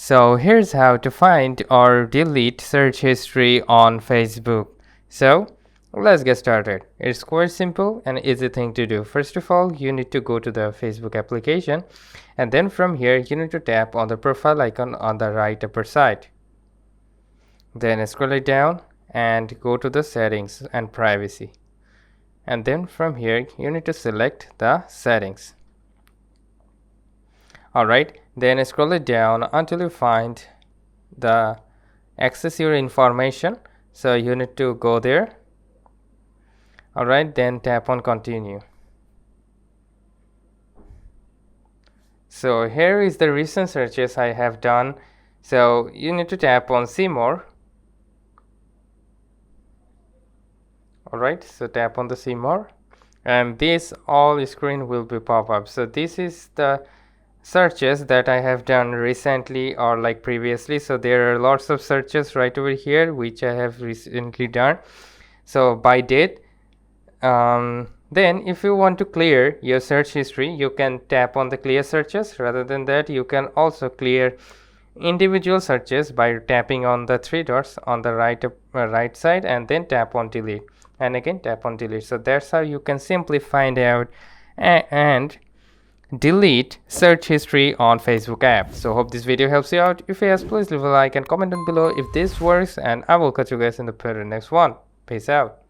So here's how to find or delete search history on Facebook. So let's get started. It's quite simple and easy thing to do. First of all, you need to go to the Facebook application, and then from here you need to tap on the profile icon on the right upper side. Then scroll it down and go to the settings and privacy, and then from here you need to select the settings. Alright, then scroll it down until you find the access your information. So you need to go there. Alright, then tap on continue. So here is the recent searches I have done. So you need to tap on see more. Alright, so tap on the see more, and this all screen will be pop up. So this is the searches that I have done recently or like previously. So there are lots of searches right over here which I have recently done, so by date. Then if you want to clear your search history, you can tap on the clear searches. Rather than that, you can also clear individual searches by tapping on the three dots on the right side, and then tap on delete, and again tap on delete. So that's how you can simply find out and delete search history on Facebook app. So hope this video helps you out. If yes, please leave a like and comment down below if this works, and I will catch you guys in the next one. Peace out.